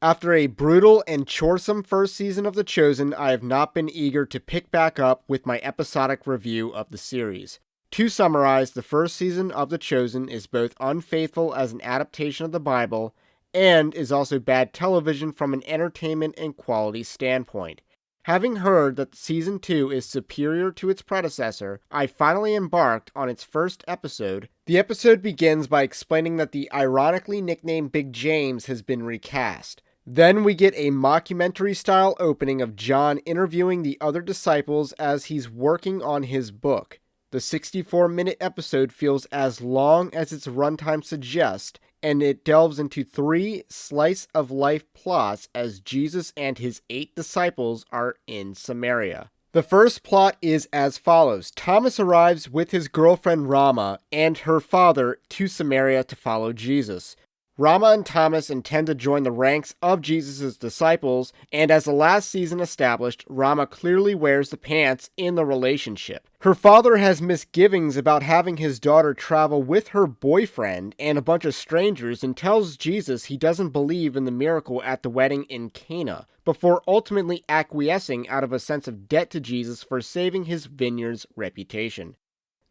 After a brutal and choresome first season of The Chosen, I have not been eager to pick back up with my episodic review of the series. To summarize, the first season of The Chosen is both unfaithful as an adaptation of the Bible and is also bad television from an entertainment and quality standpoint. Having heard that Season 2 is superior to its predecessor, I finally embarked on its first episode. The episode begins by explaining that the ironically nicknamed Big James has been recast. Then we get a mockumentary-style opening of John interviewing the other disciples as he's working on his book. The 64-minute episode feels as long as its runtime suggests, and it delves into 3 slice-of-life plots as Jesus and his 8 disciples are in Samaria. The first plot is as follows. Thomas arrives with his girlfriend Rama and her father to Samaria to follow Jesus. Rama and Thomas intend to join the ranks of Jesus' disciples, and as the last season established, Rama clearly wears the pants in the relationship. Her father has misgivings about having his daughter travel with her boyfriend and a bunch of strangers and tells Jesus he doesn't believe in the miracle at the wedding in Cana, before ultimately acquiescing out of a sense of debt to Jesus for saving his vineyard's reputation.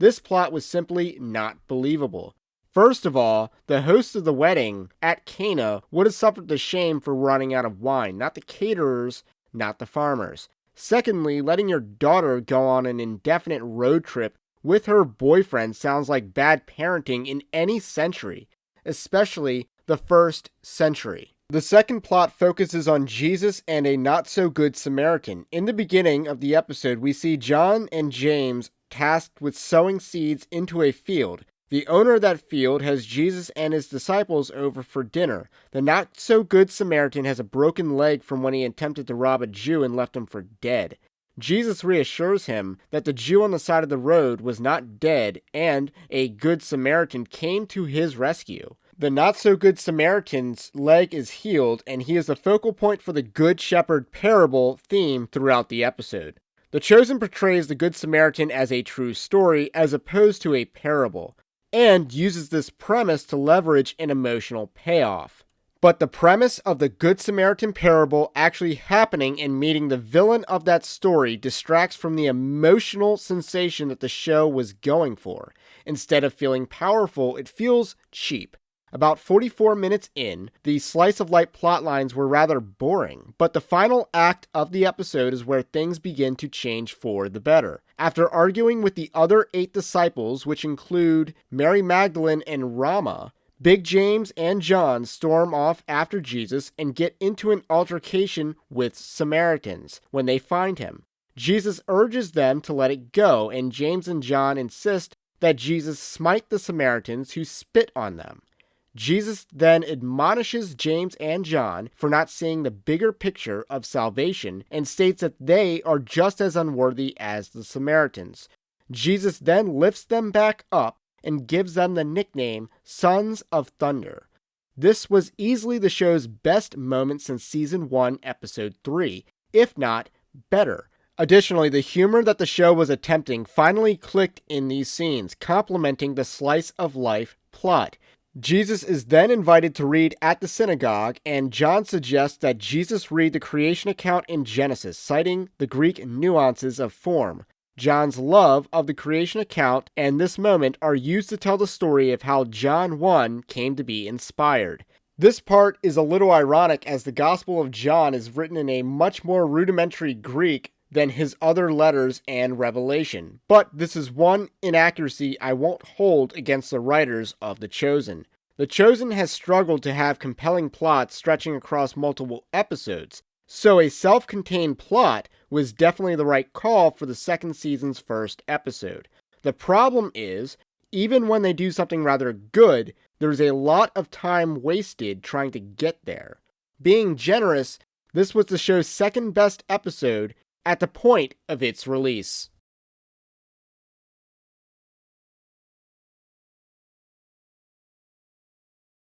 This plot was simply not believable. First of all, the host of the wedding at Cana would have suffered the shame for running out of wine, not the caterers, not the farmers. Secondly, letting your daughter go on an indefinite road trip with her boyfriend sounds like bad parenting in any century, especially the first century. The second plot focuses on Jesus and a not-so-good Samaritan. In the beginning of the episode, we see John and James tasked with sowing seeds into a field. The owner of that field has Jesus and his disciples over for dinner. The not-so-good Samaritan has a broken leg from when he attempted to rob a Jew and left him for dead. Jesus reassures him that the Jew on the side of the road was not dead, and a good Samaritan came to his rescue. The not-so-good Samaritan's leg is healed, and he is the focal point for the Good Shepherd parable theme throughout the episode. The Chosen portrays the Good Samaritan as a true story as opposed to a parable, and uses this premise to leverage an emotional payoff. But the premise of the Good Samaritan parable actually happening and meeting the villain of that story distracts from the emotional sensation that the show was going for. Instead of feeling powerful, it feels cheap. About 44 minutes in, the slice-of-life plotlines were rather boring, but the final act of the episode is where things begin to change for the better. After arguing with the other 8 disciples, which include Mary Magdalene and Rama, Big James and John storm off after Jesus and get into an altercation with Samaritans when they find him. Jesus urges them to let it go, and James and John insist that Jesus smite the Samaritans who spit on them. Jesus then admonishes James and John for not seeing the bigger picture of salvation and states that they are just as unworthy as the Samaritans. Jesus then lifts them back up and gives them the nickname Sons of Thunder. This was easily the show's best moment since Season 1, Episode 3, if not better. Additionally, the humor that the show was attempting finally clicked in these scenes, complementing the slice-of-life plot. Jesus is then invited to read at the synagogue, and John suggests that Jesus read the creation account in Genesis, citing the Greek nuances of form. John's love of the creation account and this moment are used to tell the story of how John 1 came to be inspired. This part is a little ironic as the Gospel of John is written in a much more rudimentary Greek than his other letters and Revelation, but this is one inaccuracy I won't hold against the writers of The Chosen. The Chosen has struggled to have compelling plots stretching across multiple episodes, so a self-contained plot was definitely the right call for the second season's first episode. The problem is, even when they do something rather good, there's a lot of time wasted trying to get there. Being generous, this was the show's second best episode at the point of its release.